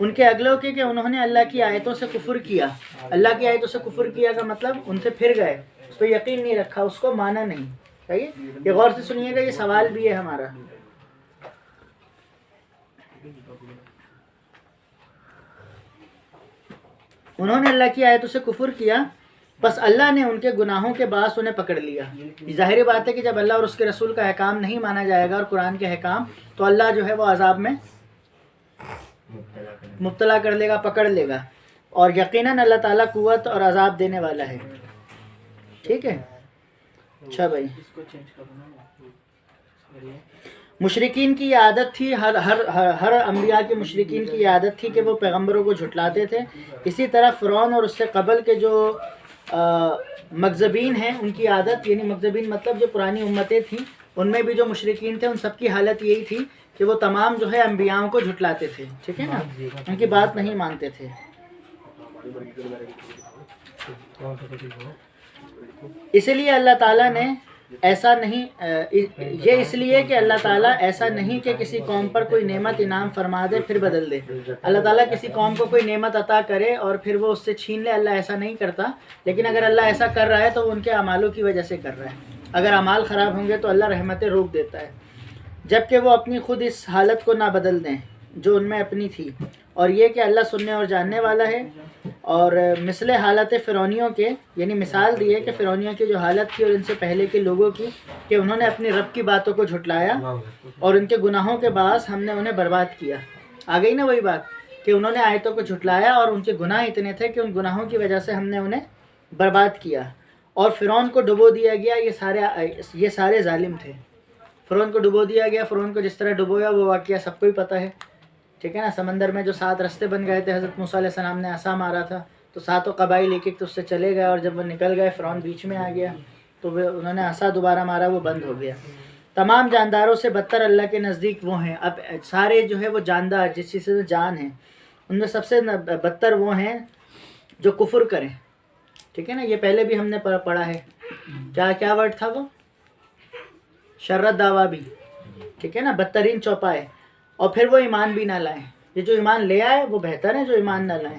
ان کے اگلوں کے کہ انہوں نے اللہ کی آیتوں سے کفر کیا. اللہ کی آیتوں سے کفر کیا کا مطلب ان سے پھر گئے، اس پہ یقین نہیں رکھا، اس کو مانا نہیں. صحیح. یہ غور سے سنیے گا، یہ سوال بھی ہے ہمارا. انہوں نے اللہ کی آیتوں سے کفر کیا، بس اللہ نے ان کے گناہوں کے باعث انہیں پکڑ لیا. ظاہری بات ہے کہ جب اللہ اور اس کے رسول کا احکام نہیں مانا جائے گا اور قرآن کے احکام، تو اللہ جو ہے وہ عذاب میں مبتلا کر لے گا، پکڑ لے گا. اور یقیناً اللہ تعالیٰ قوت اور عذاب دینے والا ہے. ٹھیک ہے. اچھا بھائی، مشرکین کی یہ عادت تھی، ہر انبیاء کے مشرکین کی یہ عادت تھی کہ وہ پیغمبروں کو جھٹلاتے تھے. اسی طرح فرعون اور اس سے قبل کے جو مکذبین ہیں ان کی عادت، یعنی مکذبین مطلب جو پرانی امتیں تھیں ان میں بھی جو مشرکین تھے ان سب کی حالت یہی تھی کہ وہ تمام جو ہے انبیاءوں کو جھٹلاتے تھے. ٹھیک ہے نا، ان کی بات نہیں مانتے تھے. اسی لیے اللہ تعالیٰ نے ایسا نہیں، یہ اس لیے کہ اللہ تعالیٰ ایسا نہیں کہ کسی قوم پر کوئی نعمت انعام فرما دے پھر بدل دے. اللہ تعالیٰ کسی قوم کو کوئی نعمت عطا کرے اور پھر وہ اس سے چھین لے، اللہ ایسا نہیں کرتا. لیکن اگر اللہ ایسا کر رہا ہے تو وہ ان کے اعمالوں کی وجہ سے کر رہا ہے. اگر اعمال خراب ہوں گے تو اللہ رحمتیں روک دیتا ہے، جبکہ وہ اپنی خود اس حالت کو نہ بدل دیں جو ان میں اپنی تھی. اور یہ کہ اللہ سننے اور جاننے والا ہے. اور مثل حالت فرعونیوں کے، یعنی مثال دی ہے کہ فرعونیوں کی جو حالت تھی اور ان سے پہلے کے لوگوں کی، کہ انہوں نے اپنی رب کی باتوں کو جھٹلایا اور ان کے گناہوں کے باعث ہم نے انہیں برباد کیا. آ گئی نا وہی بات کہ انہوں نے آیتوں کو جھٹلایا اور ان کے گناہ اتنے تھے کہ ان گناہوں کی وجہ سے ہم نے انہیں برباد کیا. اور فرعون کو ڈبو دیا گیا. یہ سارے ظالم تھے. فرعون کو ڈبو دیا گیا. فرعون کو جس طرح ڈبویا وہ واقعہ سب کو ہی پتہ ہے. ٹھیک ہے نا. سمندر میں جو 7 رستے بن گئے تھے، حضرت موسیٰ علیہ السلام نے عصا مارا تھا تو 7 قبائل ایک ایک تو اس سے چلے گئے، اور جب وہ نکل گئے فرعون بیچ میں آ گیا تو انہوں نے عصا دوبارہ مارا، وہ بند ہو گیا. تمام جانداروں سے بدتر اللہ کے نزدیک وہ ہیں. اب سارے جو ہے وہ جاندار جس چیز سے جان ہیں ان میں سب سے بدتر وہ ہیں جو کفر کریں. ٹھیک ہے نا. یہ پہلے بھی ہم نے پڑھا ہے. کیا ورڈ تھا وہ؟ شرط دعویٰ بھی. ٹھیک ہے نا. بدترین چوپائے. اور پھر وہ ایمان بھی نہ لائیں. یہ جو ایمان لے آئے وہ بہتر ہے جو ایمان نہ لائیں.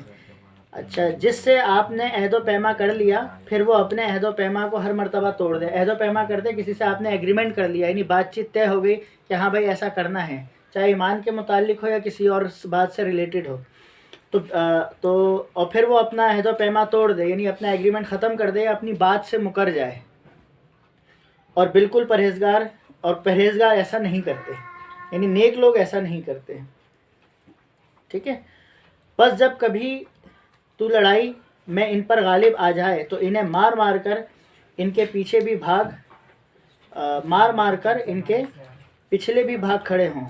اچھا، جس سے آپ نے عہد و پیما کر لیا پھر وہ اپنے عہد و پیما کو ہر مرتبہ توڑ دے. عہد و پیما کرتے کسی سے آپ نے ایگریمنٹ کر لیا، یعنی بات چیت طے ہو گئی کہ ہاں بھائی ایسا کرنا ہے، چاہے ایمان کے متعلق ہو یا کسی اور بات سے ریلیٹڈ ہو، تو اور پھر وہ اپنا عہد و پیما توڑ دے، یعنی اپنا ایگریمنٹ ختم کر دے، اپنی بات سے مکر جائے. اور بالکل پرہیزگار ایسا نہیں کرتے، یعنی نیک لوگ ایسا نہیں کرتے. ٹھیک ہے. بس جب کبھی تو لڑائی میں ان پر غالب آ جائے تو انہیں مار مار کر ان کے پچھلے بھی بھاگ کھڑے ہوں.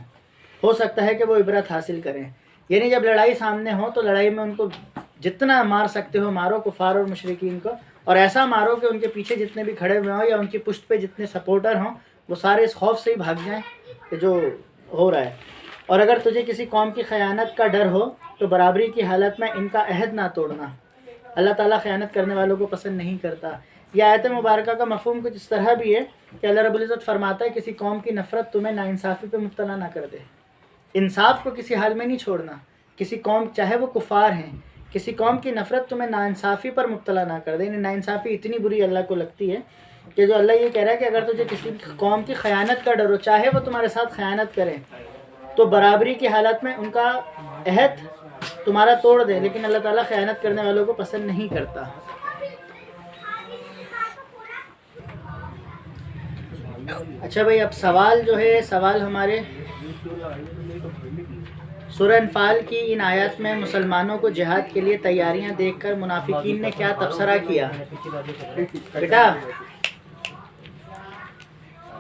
ہو سکتا ہے کہ وہ عبرت حاصل کریں. یعنی جب لڑائی سامنے ہو تو لڑائی میں ان کو جتنا مار سکتے ہو مارو، کفار اور مشرکین کو، اور ایسا مارو کہ ان کے پیچھے جتنے بھی کھڑے ہوئے ہوں یا ان کی پشت پہ جتنے سپورٹر ہوں وہ سارے اس خوف سے ہی بھاگ جائیں کہ جو ہو رہا ہے. اور اگر تجھے کسی قوم کی خیانت کا ڈر ہو تو برابری کی حالت میں ان کا عہد نہ توڑنا. اللہ تعالیٰ خیانت کرنے والوں کو پسند نہیں کرتا. یہ آیت مبارکہ کا مفہوم کچھ اس طرح بھی ہے کہ اللہ رب العزت فرماتا ہے کسی قوم کی نفرت تمہیں ناانصافی پہ مبتلا نہ کر دے. انصاف کو کسی حال میں نہیں چھوڑنا. کسی قوم چاہے وہ کفار ہیں، کسی قوم کی نفرت تمہیں ناانصافی پر مبتلا نہ کر دے. یعنی ناانصافی اتنی بری اللہ کو لگتی ہے کہ جو اللہ یہ کہہ رہا ہے کہ اگر تجھے کسی قوم کی خیانت کا ڈر ہو، چاہے وہ تمہارے ساتھ خیانت کریں، تو برابری کی حالت میں ان کا عہد تمہارا توڑ دے. لیکن اللہ تعالیٰ خیانت کرنے والوں کو پسند نہیں کرتا. اچھا بھائی، اب سوال ہمارے سورہ انفال کی ان آیات میں مسلمانوں کو جہاد کے لیے تیاریاں دیکھ کر منافقین نے کیا تبصرہ کیا؟ بیٹا،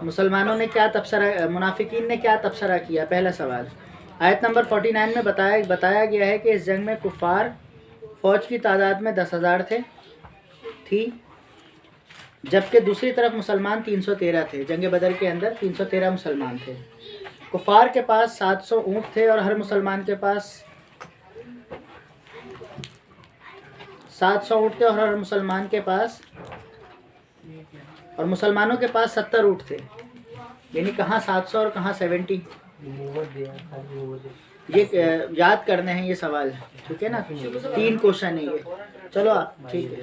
منافقین نے کیا تبصرہ کیا؟ پہلا سوال. آیت نمبر 49 میں بتایا گیا ہے کہ اس جنگ میں کفار فوج کی تعداد میں 10,000 تھی، جبکہ دوسری طرف مسلمان 313 تھے. جنگ بدر کے اندر 313 مسلمان تھے. کفار کے پاس 700 اونٹ تھے اور ہر مسلمان کے پاس 700 اونٹ تھے اور ہر مسلمان کے پاس، اور مسلمانوں کے پاس 70 اونٹ تھے. یعنی کہاں 700 اور کہاں 70. یہ یاد کرنے ہیں یہ سوال، ٹھیک ہے نا، 3 کوشچن ہے یہ. چلو ٹھیک ہے.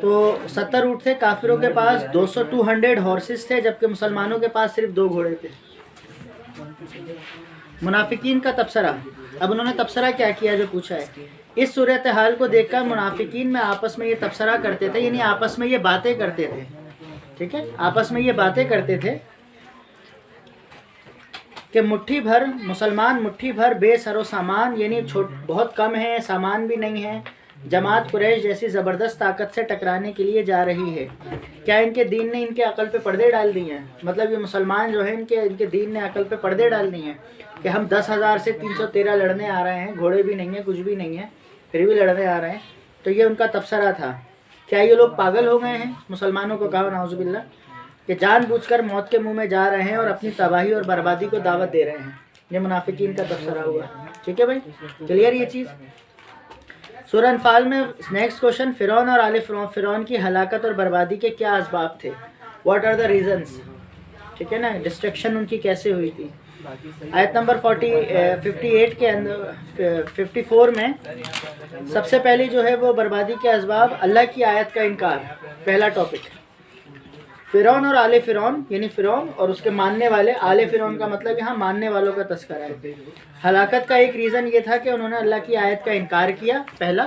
تو 70 اونٹ تھے، کافروں کے پاس 200 ہارسز تھے، جبکہ مسلمانوں کے پاس صرف 2 گھوڑے تھے. منافقین کا تبصرہ. اب انہوں نے تبصرہ کیا کیا جو پوچھا ہے. اس صورتحال کو دیکھ کر منافقین میں آپس میں یہ تبصرہ کرتے تھے، یعنی آپس میں یہ باتیں کرتے تھے، ٹھیک ہے، آپس میں یہ باتیں کرتے تھے کہ مٹھی بھر مسلمان، مٹھی بھر بے سر و سامان، یعنی بہت کم ہیں، سامان بھی نہیں ہے، جماعت قریش جیسی زبردست طاقت سے ٹکرانے کے لیے جا رہی ہے. کیا ان کے دین نے ان کے عقل پہ پردے ڈال دی ہیں؟ مطلب یہ مسلمان جو ہیں ان کے دین نے عقل پہ پردے ڈال دی ہیں کہ ہم 10,000 سے 313 لڑنے آ رہے ہیں، گھوڑے بھی نہیں ہیں، کچھ بھی نہیں ہے، پھر بھی لڑنے آ رہے ہیں. تو یہ ان کا تبصرہ تھا. کیا یہ لوگ پاگل ہو گئے ہیں؟ مسلمانوں کو کہا نعوذ باللہ کہ جان بوجھ کر موت کے منہ میں جا رہے ہیں اور اپنی تباہی اور بربادی کو دعوت دے رہے ہیں. یہ منافقین کا تبصرہ ہوا. ٹھیک ہے بھائی، کلیئر یہ چیز. سورہ انفال میں نیکسٹ کوشچن، فرعون اور آل فرعون کی ہلاکت اور بربادی کے کیا اسباب تھے؟ What are the reasons? ٹھیک ہے نا، ڈسٹرکشن ان کی کیسے ہوئی تھی. آیت نمبر 58 کے اندر 54 میں سب سے پہلی جو ہے وہ بربادی کے اسباب، اللہ کی آیت کا انکار. پہلا ٹاپک فرعون اور آل فرعون، یعنی فرعون اور اس کے ماننے والے. آل فرعون کا مطلب یہاں ماننے والوں کا تذکرہ ہے. ہلاکت کا ایک ریزن یہ تھا کہ انہوں نے اللہ کی آیت کا انکار کیا. پہلا،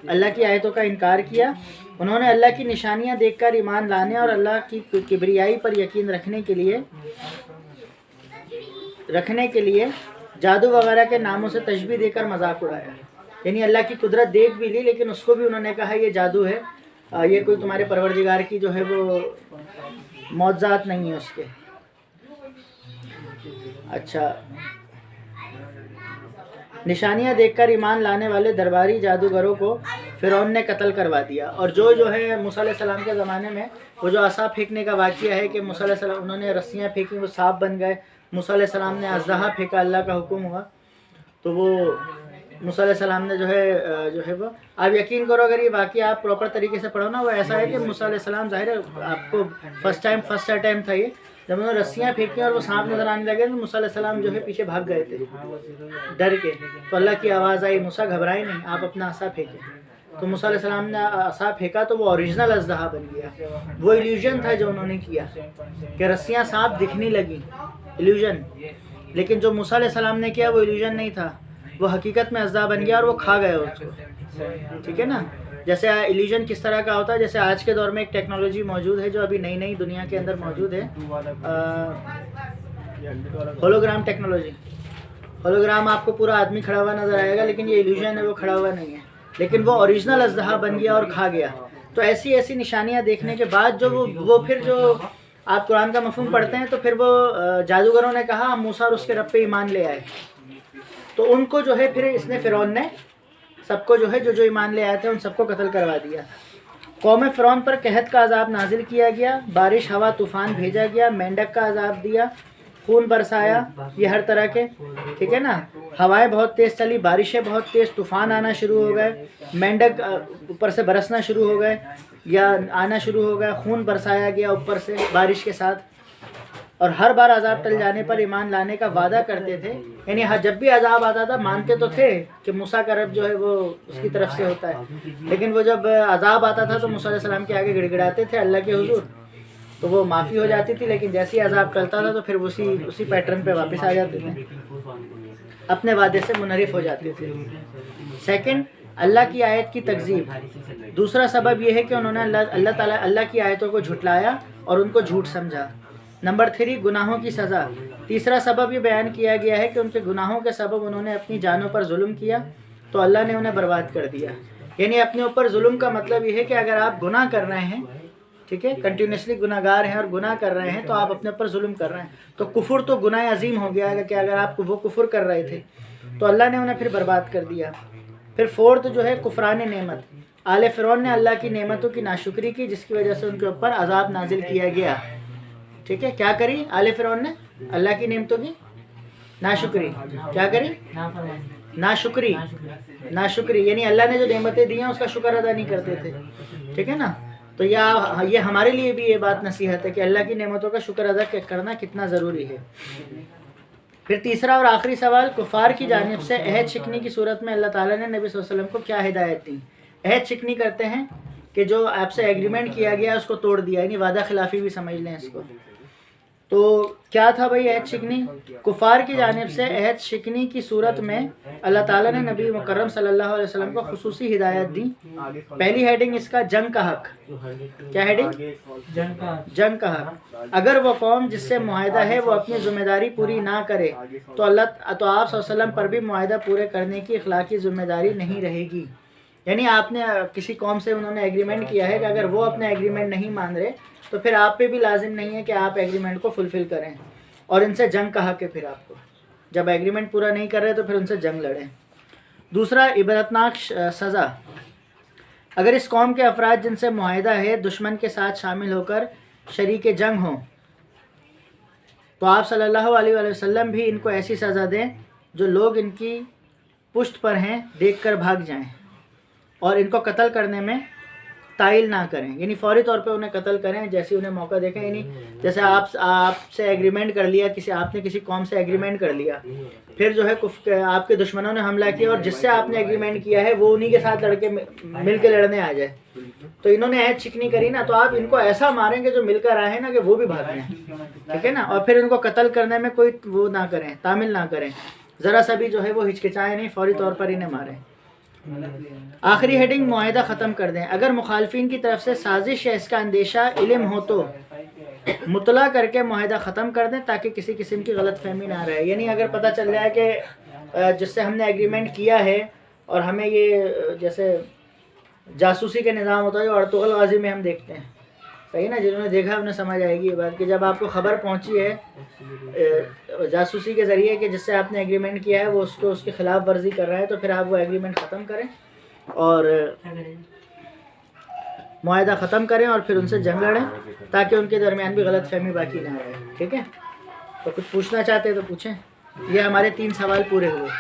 اللہ کی آیتوں کا انکار کیا. انہوں نے اللہ کی نشانیاں دیکھ کر ایمان لانے اور اللہ کی کبریائی پر یقین رکھنے کے لیے جادو وغیرہ کے ناموں سے تشبیہ دے کر مذاق اڑایا. یعنی اللہ کی قدرت دیکھ بھی لی، لیکن اس کو بھی انہوں نے کہا یہ جادو ہے، یہ کوئی تمہارے پروردگار کی جو ہے وہ معجزات نہیں ہے اس کے. اچھا، نشانیاں دیکھ کر ایمان لانے والے درباری جادوگروں کو فرعون نے قتل کروا دیا. اور جو ہے موسیٰ علیہ السلام کے زمانے میں وہ جو عصا پھینکنے کا واقعہ ہے کہ موسیٰ علیہ السلام انہوں نے رسیاں پھینکی، وہ سانپ بن گئے. موسیٰ علیہ السلام نے اژدہا پھینکا، اللہ کا حکم ہوا تو وہ موسیٰ علیہ السلام نے جو ہے وہ، آپ یقین کرو اگر یہ واقعہ آپ پراپر طریقے سے پڑھو نا، وہ ایسا ہے کہ موسیٰ علیہ السلام، ظاہر ہے آپ کو فرسٹ ٹائم تھا یہ، جب انہوں نے رسیاں پھینکی اور وہ سانپ نظر آنے لگے تو موسیٰ علیہ السلام جو ہے پیچھے بھاگ گئے تھے ڈر کے. تو اللہ کی آواز آئی، موسیٰ گھبرائے نہیں، آپ اپنا عصا پھینکیں. تو موسیٰ علیہ السلام نے عصا پھینکا تو وہ اوریجنل اژدہا بن گیا. وہ ایلیوژن تھا جو انہوں نے کیا کہ رسیاں سانپ دکھنے لگیں، ایلیوژن. لیکن جو موسیٰ علیہ السلام نے کیا وہ ایلیوژن نہیں تھا، وہ حقیقت میں اژدہا بن گیا اور وہ کھا گیا اس کو. ٹھیک ہے نا. جیسے ایلیوژن کس طرح کا ہوتا ہے، جیسے آج کے دور میں ایک ٹیکنالوجی موجود ہے جو ابھی نئی دنیا کے اندر موجود ہے، ہولوگرام ٹیکنالوجی. ہولوگرام آپ کو پورا آدمی کھڑا ہوا نظر آئے گا، لیکن یہ ایلیوژن ہے، وہ کھڑا ہوا نہیں ہے، لیکن وہ اوریجنل اژدہا بن گیا اور کھا گیا. تو ایسی نشانیاں دیکھنے کے بعد جو وہ پھر جو آپ قرآن کا مفہوم پڑھتے ہیں تو پھر وہ جادوگروں نے کہا ہم موسیٰ اور اس کے رب پہ ایمان لے آئے. تو ان کو جو ہے پھر اس نے فرعون نے سب کو جو ہے جو ایمان لے آئے تھے ان سب کو قتل کروا دیا. قوم فرعون پر قحط کا عذاب نازل کیا گیا، بارش، ہوا، طوفان بھیجا گیا، مینڈک کا عذاب دیا، خون برسایا، یہ ہر طرح کے. ٹھیک ہے نا. ہوائیں بہت تیز چلی، بارشیں بہت تیز، طوفان آنا شروع ہو گئے، مینڈک اوپر سے برسنا شروع ہو گئے یا آنا شروع ہو گیا، خون برسایا گیا اوپر سے بارش کے ساتھ. اور ہر بار عذاب ٹل جانے پر ایمان لانے کا وعدہ کرتے تھے. یعنی جب بھی عذاب آتا تھا مانتے تو تھے کہ موسیٰ کا رب جو ہے وہ اس کی طرف سے ہوتا ہے، لیکن وہ جب عذاب آتا تھا تو موسیٰ علیہ السلام کے آگے گڑ گڑاتے تھے اللہ کے حضور، تو وہ معافی ہو جاتی تھی. لیکن جیسے ہی عذاب ٹلتا تھا تو پھر اسی پیٹرن پہ واپس آ جاتے تھے، اپنے وعدے سے منحرف ہو جاتے تھے. سیکنڈ، اللہ کی آیت کی تکذیب. دوسرا سبب یہ ہے کہ انہوں نے اللہ کی آیتوں کو جھٹلایا اور ان کو جھوٹ سمجھا. نمبر 3، گناہوں کی سزا. تیسرا سبب یہ بیان کیا گیا ہے کہ ان کے گناہوں کے سبب انہوں نے اپنی جانوں پر ظلم کیا تو اللہ نے انہیں برباد کر دیا. یعنی اپنے اوپر ظلم کا مطلب یہ ہے کہ اگر آپ گناہ کر رہے ہیں، ٹھیک ہے، کنٹینیوسلی گناہ گار ہیں اور گناہ کر رہے ہیں تو آپ اپنے اوپر ظلم کر رہے ہیں. تو کفر تو گناہ عظیم ہو گیا کہ اگر آپ وہ کفر کر رہے تھے تو اللہ نے انہیں پھر برباد کر دیا. پھر فورتھ جو ہے کفران نعمت. آل فرعون نے اللہ کی نعمتوں کی ناشکری کی جس کی وجہ سے ان کے اوپر عذاب نازل کیا گیا. ٹھیک ہے، کیا کری آل فرعون نے؟ اللہ کی نعمتوں کی ناشکری. کیا کری؟ ناشکری. یعنی اللہ نے جو نعمتیں دی ہیں اس کا شکر ادا نہیں کرتے تھے. ٹھیک ہے نا. تو یہ ہمارے لیے بھی یہ بات نصیحت ہے کہ اللہ کی نعمتوں کا شکر ادا کرنا کتنا ضروری ہے. پھر تیسرا اور آخری سوال، کفار کی جانب سے عہد شکنی کی صورت میں اللہ تعالیٰ نے نبی صلی اللہ علیہ وسلم کو کیا ہدایت دی؟ عہد شکنی کرتے ہیں کہ جو آپ سے ایگریمنٹ کیا گیا اس کو توڑ دیا، یعنی وعدہ خلافی بھی سمجھ لیں اس کو. تو کیا تھا بھائی عہد شکنی؟ کفار کی جانب سے عہد شکنی کی صورت میں اللہ تعالیٰ نے نبی مکرم صلی اللہ علیہ وسلم کو خصوصی ہدایت دی. پہلی ہیڈنگ اس کا جنگ کا حق. کیا ہیڈنگ؟ جنگ کا حق. اگر وہ قوم جس سے معاہدہ ہے وہ اپنی ذمہ داری پوری نہ کرے تو آپ صلی اللہ علیہ وسلم پر بھی معاہدہ پورے کرنے کی اخلاقی ذمہ داری نہیں رہے گی. یعنی آپ نے کسی قوم سے انہوں نے ایگریمنٹ کیا ہے کہ اگر وہ اپنا ایگریمنٹ نہیں مان رہے تو پھر آپ پہ بھی لازم نہیں ہے کہ آپ ایگریمنٹ کو فلفل کریں، اور ان سے جنگ کا حق ہے. پھر آپ کو جب ایگریمنٹ پورا نہیں کر رہے تو پھر ان سے جنگ لڑیں. دوسرا، عبرتناک سزا. اگر اس قوم کے افراد جن سے معاہدہ ہے دشمن کے ساتھ شامل ہو کر شریک جنگ ہوں تو آپ صلی اللہ علیہ وآلہ وسلم بھی ان کو ایسی سزا دیں جو لوگ ان کی پشت پر ہیں دیکھ کر بھاگ جائیں، اور ان کو قتل کرنے میں تائل نہ کریں، یعنی فوری طور پہ انہیں قتل کریں جیسے انہیں موقع دیکھیں. یعنی جیسے آپ سے ایگریمنٹ کر لیا، آپ نے کسی قوم سے ایگریمنٹ کر لیا، پھر جو ہے آپ کے دشمنوں نے حملہ کیا اور جس سے آپ نے ایگریمنٹ کیا ہے وہ انہی کے ساتھ مل کے لڑنے آ جائے، تو انہوں نے عہد شکنی کری نا، تو آپ ان کو ایسا ماریں گے جو مل کر آئے نا کہ وہ بھی بھاگ جائیں، ٹھیک ہے نا. اور پھر ان کو قتل کرنے میں کوئی وہ نہ کریں، تعمیل نہ کریں، ذرا سا بھی جو ہے وہ ہچکچائیں نہیں، فوری طور پر انہیں ماریں. آخری ہیڈنگ، معاہدہ ختم کر دیں. اگر مخالفین کی طرف سے سازش یا اس کا اندیشہ علم ہو تو مطلع کر کے معاہدہ ختم کر دیں تاکہ کسی قسم کی غلط فہمی نہ رہے. یعنی اگر پتہ چل جائے کہ جس سے ہم نے ایگریمنٹ کیا ہے اور ہمیں یہ جیسے جاسوسی کے نظام ہوتا ہے جو ارطغرل غازی میں ہم دیکھتے ہیں، صحیح نا، جنہوں نے دیکھا انہیں سمجھ آئے گی یہ بات کہ جب آپ کو خبر پہنچی ہے جاسوسی کے ذریعے کہ جس سے آپ نے ایگریمنٹ کیا ہے وہ اس کے خلاف ورزی کر رہا ہے، تو پھر آپ وہ ایگریمنٹ ختم کریں اور معاہدہ ختم کریں اور پھر ان سے جنگ لڑیں تاکہ ان کے درمیان بھی غلط فہمی باقی نہ رہے. ٹھیک ہے، تو کچھ پوچھنا چاہتے ہیں تو پوچھیں. یہ ہمارے 3 سوال پورے ہوئے.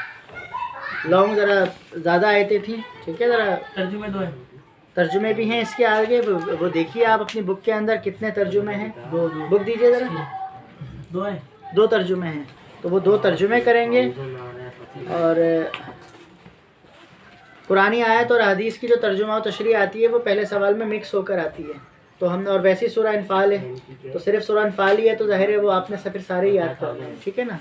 لانگ ذرا زیادہ آیتیں تھیں، ٹھیک ہے. ذرا ترجمے بھی ہیں اس کے آگے، وہ دیکھیے آپ اپنی بک کے اندر کتنے ترجمے ہیں. بک دیجیے ذرا. 2 ترجمے ہیں، تو وہ 2 ترجمے کریں گے. اور قرآنی آیت اور حدیث کی جو ترجمہ و تشریح آتی ہے وہ پہلے سوال میں مکس ہو کر آتی ہے. تو ہم نے، اور ویسی سورہ انفال ہے تو صرف سورہ انفال ہی ہے تو ظاہر ہے وہ آپ نے پھر سارے یاد کرنے ہیں. ٹھیک ہے نا.